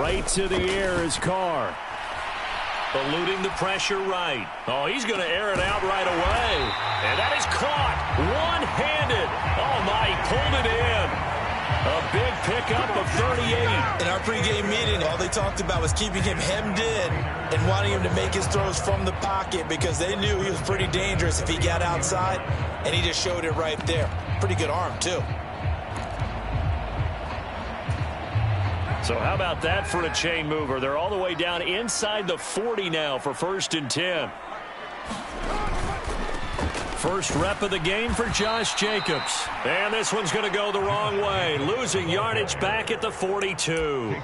Right to the air is Carr. Eluding the pressure right. Oh, he's going to air it out right away. And that is caught one-handed. Oh, my, he pulled it in. A big pickup of 38. In our pregame meeting, all they talked about was keeping him hemmed in and wanting him to make his throws from the pocket because they knew he was pretty dangerous if he got outside, and he just showed it right there. Pretty good arm, too. So how about that for a chain mover? They're all the way down inside the 40 now for 1st and 10. First rep of the game for Josh Jacobs. And this one's going to go the wrong way. Losing yardage back at the 42.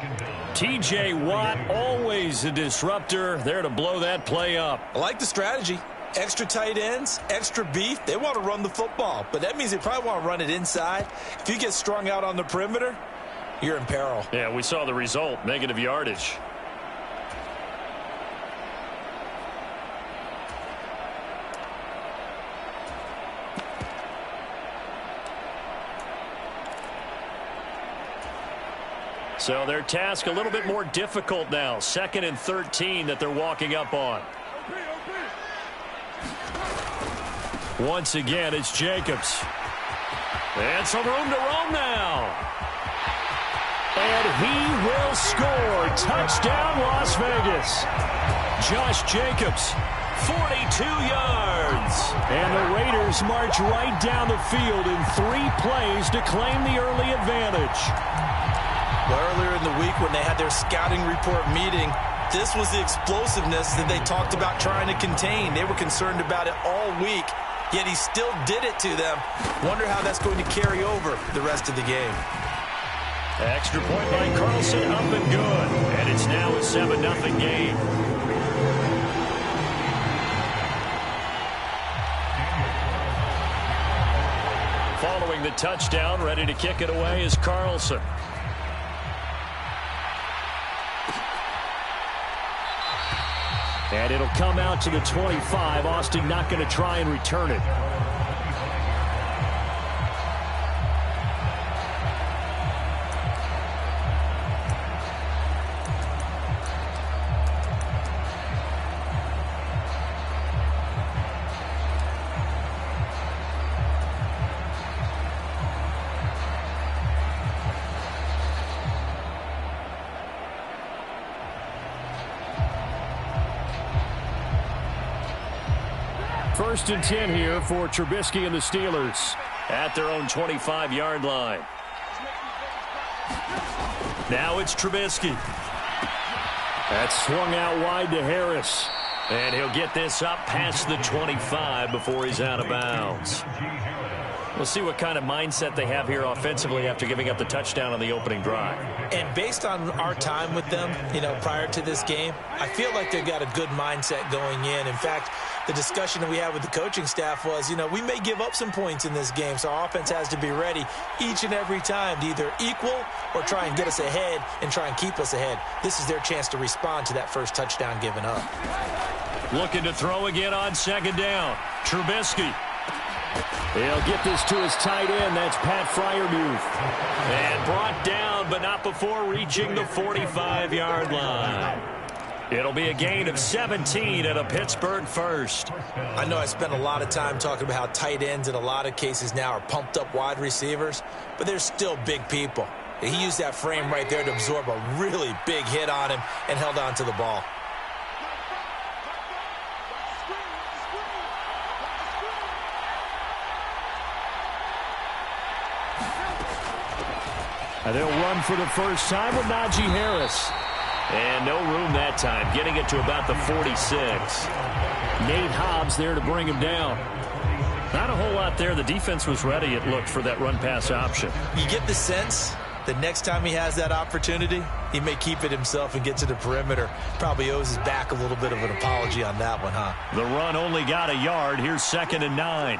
T.J. Watt, always a disruptor, there to blow that play up. I like the strategy. Extra tight ends, extra beef. They want to run the football, but that means they probably want to run it inside. If you get strung out on the perimeter, you're in peril. Yeah, we saw the result, negative yardage. So their task a little bit more difficult now. 2nd and 13 that they're walking up on. Once again, it's Jacobs. And some room to roam now. And he will score. Touchdown, Las Vegas. Josh Jacobs, 42 yards. And the Raiders march right down the field in 3 plays to claim the early advantage. Well, earlier in the week when they had their scouting report meeting, this was the explosiveness that they talked about trying to contain. They were concerned about it all week, yet he still did it to them. Wonder how that's going to carry over the rest of the game. Extra point by Carlson, up and good. And it's now a 7-0 game. Following the touchdown, ready to kick it away is Carlson. And it'll come out to the 25. Austin not going to try and return it. First and 10 here for Trubisky and the Steelers at their own 25-yard line. Now it's Trubisky. That's swung out wide to Harris. And he'll get this up past the 25 before he's out of bounds. We'll see what kind of mindset they have here offensively after giving up the touchdown on the opening drive. And based on our time with them, prior to this game, I feel like they've got a good mindset going in. In fact, the discussion that we had with the coaching staff was, we may give up some points in this game, so our offense has to be ready each and every time to either equal or try and get us ahead and try and keep us ahead. This is their chance to respond to that first touchdown given up. Looking to throw again on 2nd down. Trubisky. He'll get this to his tight end. That's Pat Freiermuth. And brought down, but not before reaching the 45-yard line. It'll be a gain of 17 and a Pittsburgh first. I know I spent a lot of time talking about how tight ends in a lot of cases now are pumped up wide receivers, but they're still big people. He used that frame right there to absorb a really big hit on him and held on to the ball. And they'll run for the first time with Najee Harris. And no room that time, getting it to about the 46. Nate Hobbs there to bring him down. Not a whole lot there. The defense was ready, it looked, for that run-pass option. You get the sense the next time he has that opportunity, he may keep it himself and get to the perimeter. Probably owes his back a little bit of an apology on that one, huh? The run only got a yard. Here's 2nd and 9.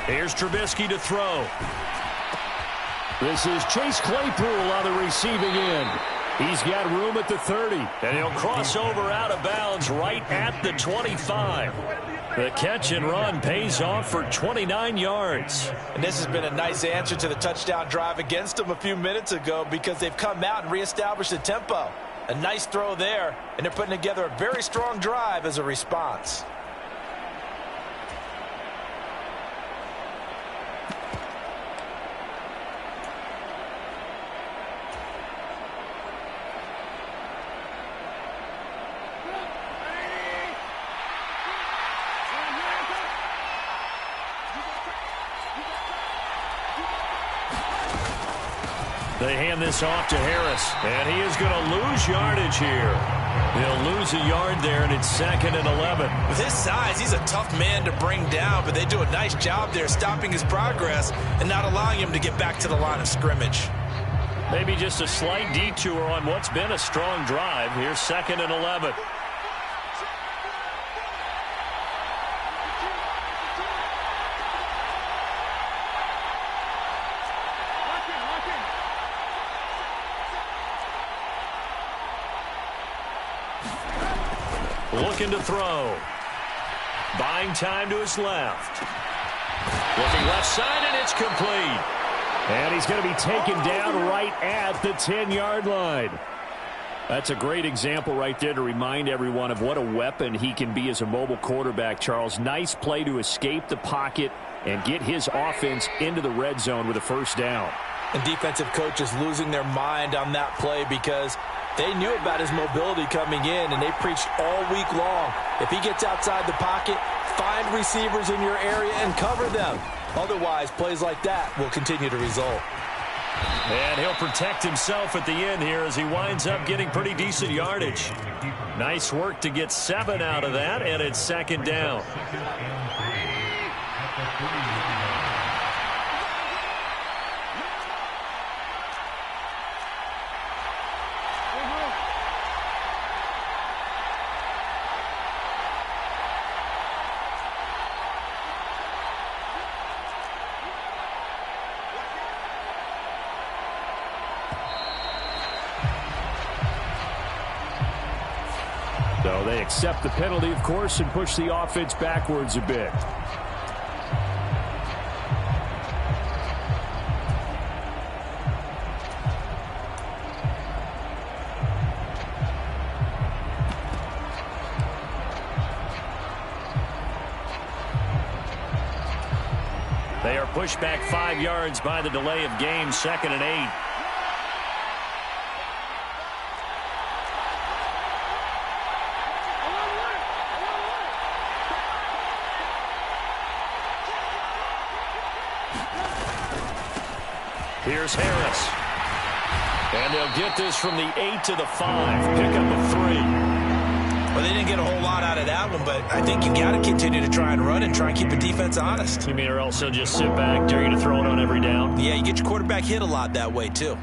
Here's Trubisky to throw. This is Chase Claypool on the receiving end. He's got room at the 30. And he'll cross over out of bounds right at the 25. The catch and run pays off for 29 yards. And this has been a nice answer to the touchdown drive against them a few minutes ago because they've come out and reestablished the tempo. A nice throw there, and they're putting together a very strong drive as a response. They hand this off to Harris, and he is going to lose yardage here. He'll lose a yard there, and it's 2nd and 11. With his size, he's a tough man to bring down, but they do a nice job there stopping his progress and not allowing him to get back to the line of scrimmage. Maybe just a slight detour on what's been a strong drive. Here's 2nd and 11. Looking to throw. Buying time to his left. Looking left side, and it's complete. And he's going to be taken down right at the 10-yard line. That's a great example right there to remind everyone of what a weapon he can be as a mobile quarterback, Charles. Nice play to escape the pocket and get his offense into the red zone with a first down. And defensive coaches losing their mind on that play because they knew about his mobility coming in, and they preached all week long. If he gets outside the pocket, find receivers in your area and cover them. Otherwise, plays like that will continue to result. And he'll protect himself at the end here as he winds up getting pretty decent yardage. Nice work to get 7 out of that, and it's 2nd down. So they accept the penalty, of course, and push the offense backwards a bit. They are pushed back 5 yards by the delay of game, 2nd and 8. Here's Harris. And they'll get this from the 8 to the 5. Pick up a 3. Well, they didn't get a whole lot out of that one, but I think you got to continue to try and run and try and keep the defense honest. You mean or else they'll just sit back, dare you to throw it on every down? Yeah, you get your quarterback hit a lot that way, too.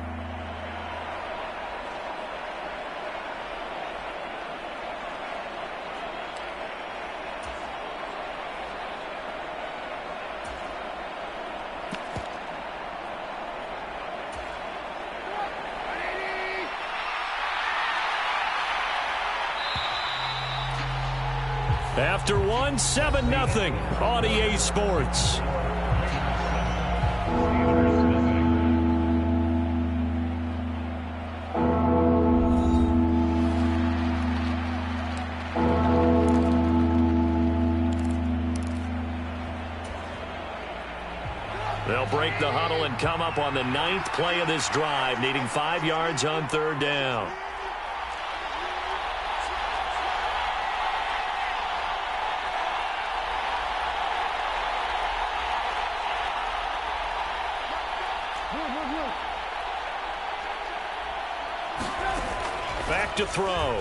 After one, 7-0 on EA Sports. They'll break the huddle and come up on the 9th play of this drive, needing 5 yards on 3rd down. Back to throw.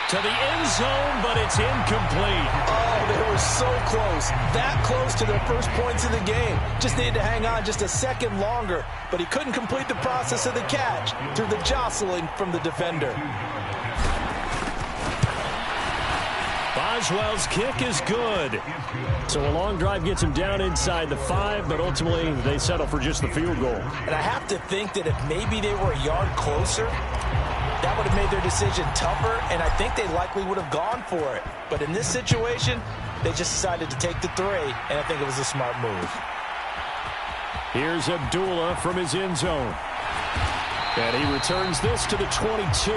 To the end zone, but it's incomplete. Oh, they were so close. That close to their first points of the game. Just needed to hang on just a second longer, but he couldn't complete the process of the catch through the jostling from the defender. Boswell's kick is good. So a long drive gets him down inside the 5, but ultimately they settle for just the field goal. And I have to think that if maybe they were a yard closer, that would have made their decision tougher, and I think they likely would have gone for it. But in this situation, they just decided to take the 3, and I think it was a smart move. Here's Abdullah from his end zone. And he returns this to the 22.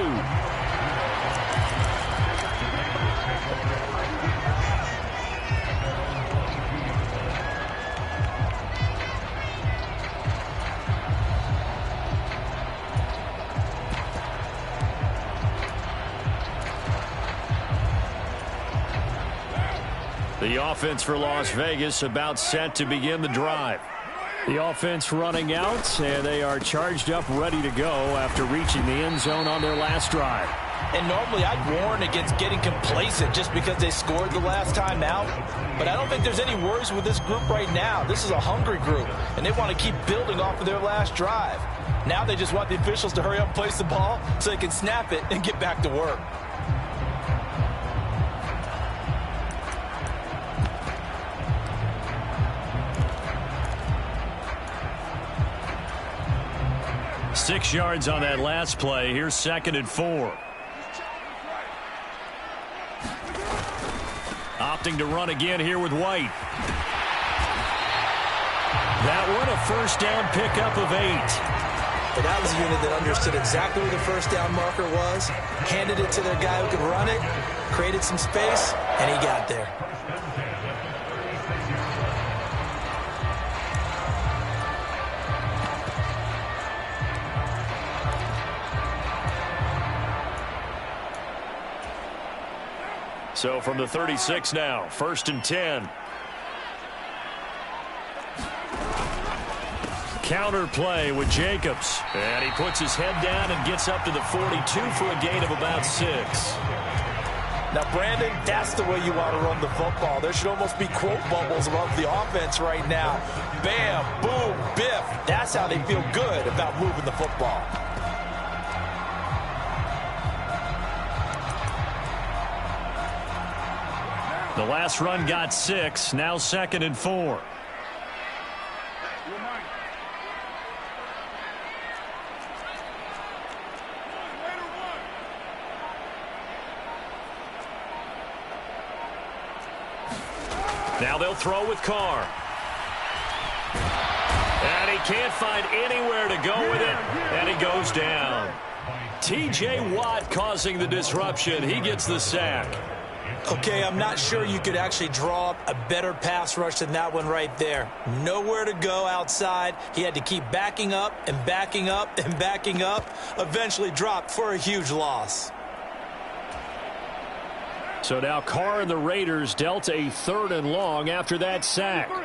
The offense for Las Vegas about set to begin the drive. The offense running out, and they are charged up, ready to go after reaching the end zone on their last drive. And normally I'd warn against getting complacent just because they scored the last time out. But I don't think there's any worries with this group right now. This is a hungry group, and they want to keep building off of their last drive. Now they just want the officials to hurry up and place the ball so they can snap it and get back to work. Six yards on that last play. Here's 2nd and 4. Opting to run again here with White. That one a first down pickup of 8. But that was a unit that understood exactly where the first down marker was, handed it to their guy who could run it, created some space, and he got there. So from the 36 now, 1st and 10. Counter play with Jacobs. And he puts his head down and gets up to the 42 for a gain of about 6. Now, Brandon, that's the way you want to run the football. There should almost be quote bubbles above the offense right now. Bam, boom, biff. That's how they feel good about moving the football. The last run got 6. Now 2nd and 4. Now they'll throw with Carr. And he can't find anywhere to go with it. And he goes down. T.J. Watt causing the disruption. He gets the sack. Okay, I'm not sure you could actually draw up a better pass rush than that one right there. Nowhere to go outside. He had to keep backing up and backing up and backing up. Eventually dropped for a huge loss. So now Carr and the Raiders dealt a 3rd and long after that sack. 93.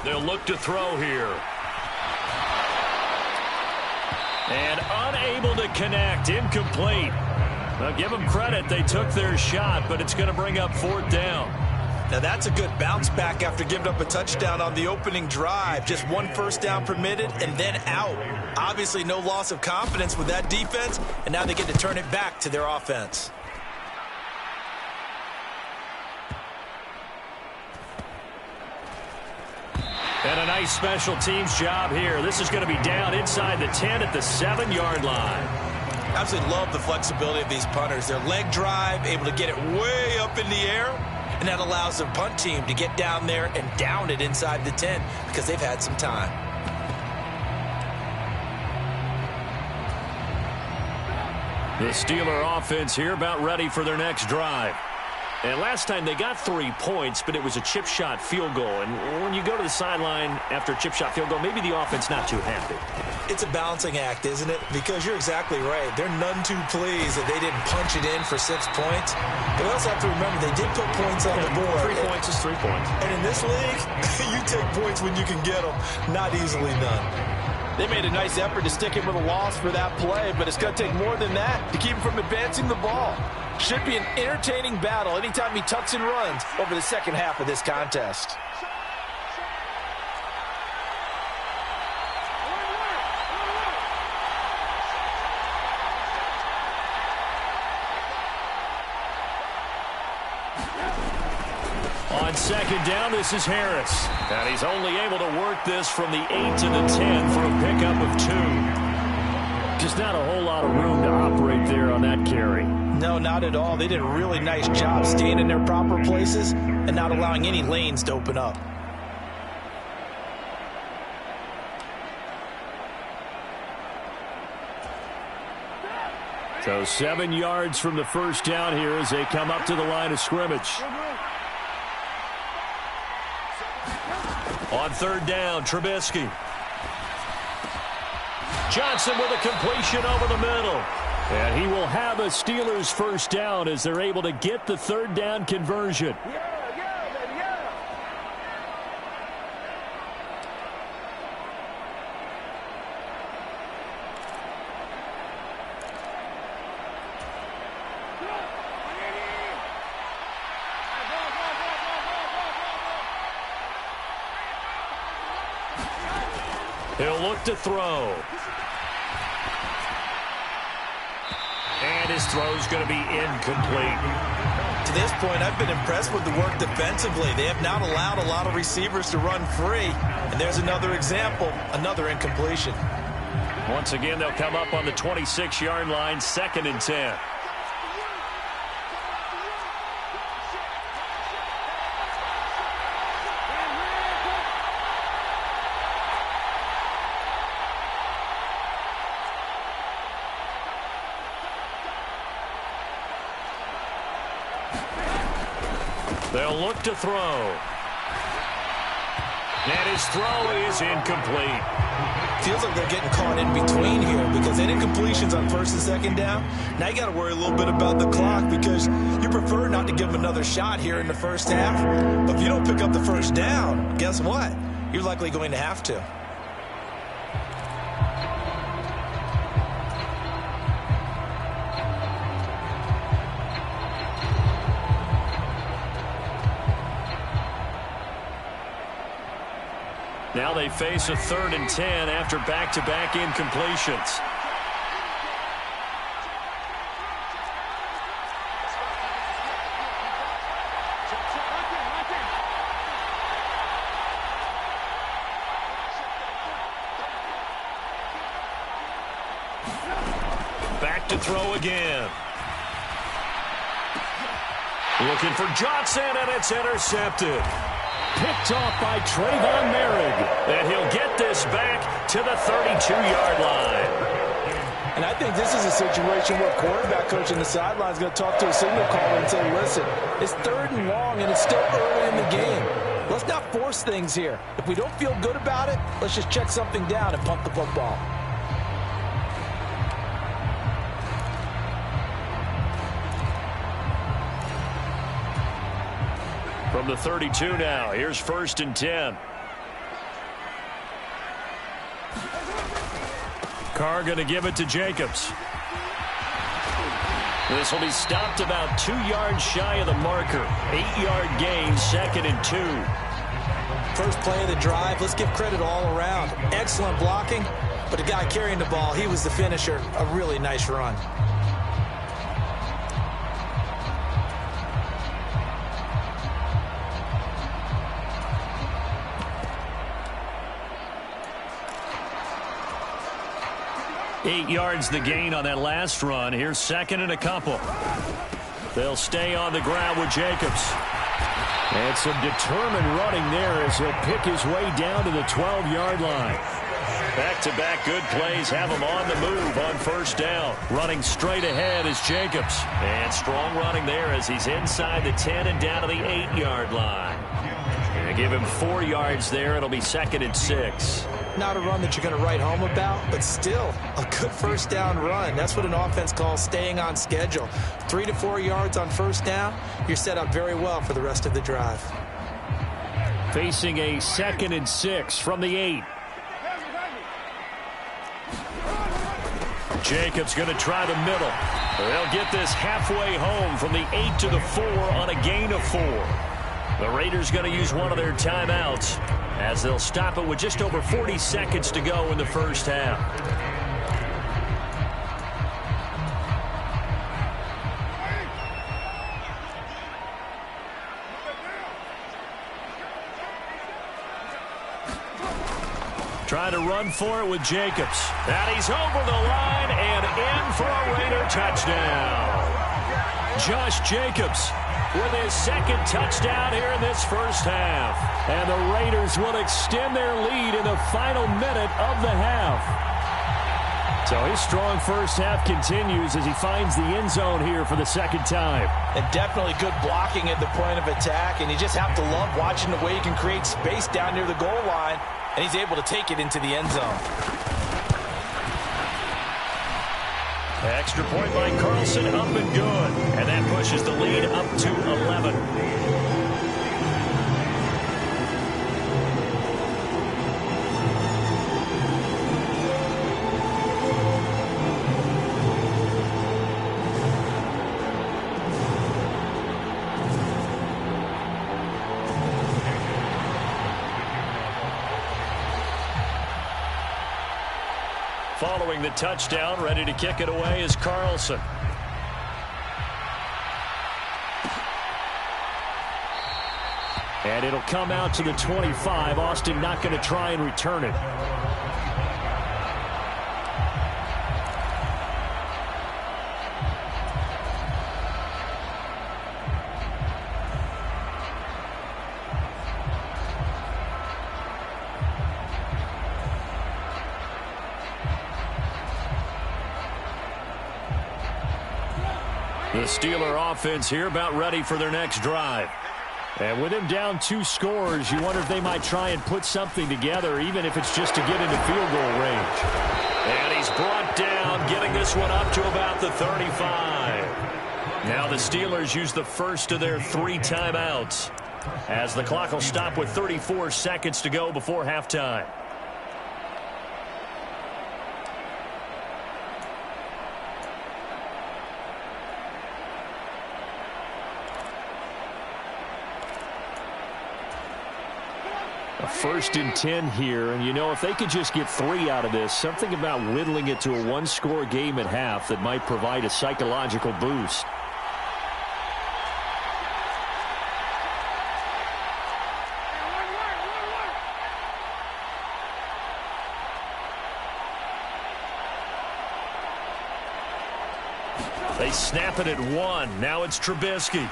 They'll look to throw here. And unable to connect. Incomplete. Now give them credit. They took their shot, but it's going to bring up 4th down. Now that's a good bounce back after giving up a touchdown on the opening drive. Just 1 first down permitted and then out. Obviously no loss of confidence with that defense, and now they get to turn it back to their offense. And a nice special teams job here. This is going to be down inside the 10 at the 7-yard line. Absolutely love the flexibility of these punters. Their leg drive, able to get it way up in the air, and that allows the punt team to get down there and down it inside the 10 because they've had some time. The Steeler offense here about ready for their next drive. And last time they got 3 points, but it was a chip shot field goal. And when you go to the sideline after a chip shot field goal, maybe the offense not too happy. It's a balancing act, isn't it? Because you're exactly right. They're none too pleased that they didn't punch it in for 6 points. But we also have to remember they did put points on the board. 3 points is 3 points. And in this league, you take points when you can get them. Not easily done. They made a nice effort to stick him with a loss for that play, but it's going to take more than that to keep him from advancing the ball. Should be an entertaining battle anytime he tucks and runs over the second half of this contest. On second down, this is Harris. And he's only able to work this from the 8 to the 10 for a pickup of 2. Just not a whole lot of room to operate there on that carry. No, not at all. They did a really nice job staying in their proper places and not allowing any lanes to open up. So 7 yards from the first down here as they come up to the line of scrimmage. On third down, Trubisky. Johnson with a completion over the middle. And he will have a Steelers first down as they're able to get the third down conversion. He'll look to throw. And his throw's going to be incomplete. To this point, I've been impressed with the work defensively. They have not allowed a lot of receivers to run free. And there's another example, another incompletion. Once again, they'll come up on the 26-yard line, 2nd and 10. They'll look to throw. And his throw is incomplete. Feels like they're getting caught in between here because they did completions on first and second down. Now you got to worry a little bit about the clock because you prefer not to give them another shot here in the first half. But if you don't pick up the first down, guess what? You're likely going to have to. Now they face a 3rd and 10 after back-to-back incompletions. Back to throw again. Looking for Johnson, and it's intercepted. Picked off by Trayvon Merrick. And he'll get this back to the 32-yard line. And I think this is a situation where quarterback coach in the sideline is going to talk to a signal caller and say, listen, it's 3rd and long, and it's still early in the game. Let's not force things here. If we don't feel good about it, let's just check something down and punt the football. From the 32 now, here's 1st and 10. Carr going to give it to Jacobs. This will be stopped about 2 yards shy of the marker. 8-yard gain, 2nd and 2. First play of the drive, let's give credit all around. Excellent blocking, but the guy carrying the ball, he was the finisher. A really nice run. Eight yards the gain on that last run. Here's 2nd and a couple. They'll stay on the ground with Jacobs. And some determined running there as he'll pick his way down to the 12-yard line. Back-to-back good plays have him on the move on first down. Running straight ahead is Jacobs. And strong running there as he's inside the 10 and down to the 8-yard line. Going to give him 4 yards there. It'll be 2nd and 6. Not a run that you're going to write home about, but still a good first down run. That's what an offense calls staying on schedule. 3 to 4 yards on first down, you're set up very well for the rest of the drive. Facing a 2nd and 6 from the 8. Jacobs going to try the middle. They'll get this halfway home from the 8 to the 4 on a gain of 4. The Raiders going to use one of their timeouts as they'll stop it with just over 40 seconds to go in the first half. Trying to run for it with Jacobs. And he's over the line and in for a Raider touchdown. Josh Jacobs with his second touchdown here in this first half. And the Raiders will extend their lead in the final minute of the half. So his strong first half continues as he finds the end zone here for the second time. And definitely good blocking at the point of attack. And you just have to love watching the way he can create space down near the goal line. And he's able to take it into the end zone. Extra point by Carlson, up and good. And that pushes the lead up to 11. Following the touchdown, ready to kick it away is Carlson. And it'll come out to the 25. Austin not going to try and return it. The Steeler offense here about ready for their next drive. And with him down 2 scores, you wonder if they might try and put something together, even if it's just to get into field goal range. And he's brought down, getting this one up to about the 35. Now the Steelers use the first of their 3 timeouts, as the clock will stop with 34 seconds to go before halftime. A 1st and 10 here, and you know, if they could just get 3 out of this, something about whittling it to a 1-score game at half that might provide a psychological boost. They snap it at 1. Now it's Trubisky.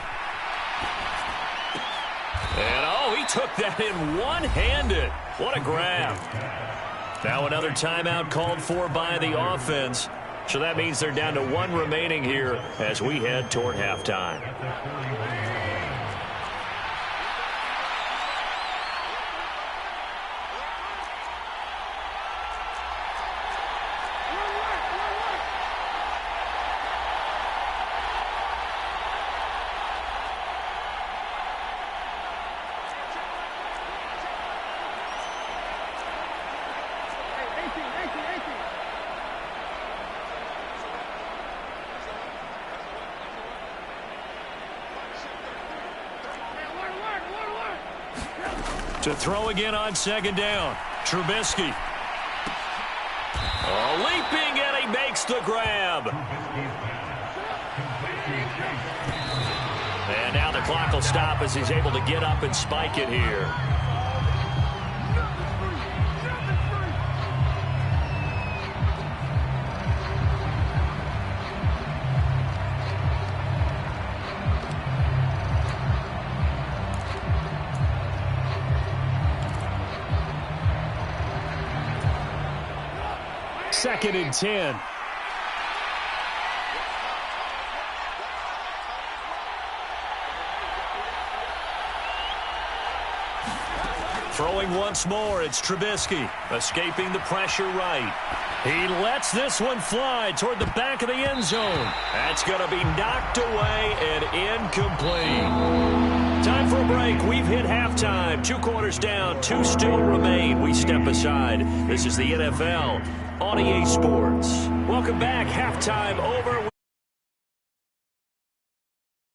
And he took that in one-handed. What a grab. Now another timeout called for by the offense. So that means they're down to 1 remaining here as we head toward halftime. To throw again on 2nd down. Trubisky. Leaping, and he makes the grab. And now the clock will stop as he's able to get up and spike it here. Second and 10. Throwing once more, it's Trubisky. Escaping the pressure right. He lets this one fly toward the back of the end zone. That's going to be knocked away and incomplete. Time for a break. We've hit halftime. 2 quarters down, 2 still remain. We step aside. This is the NFL on EA Sports. Welcome back. Halftime over.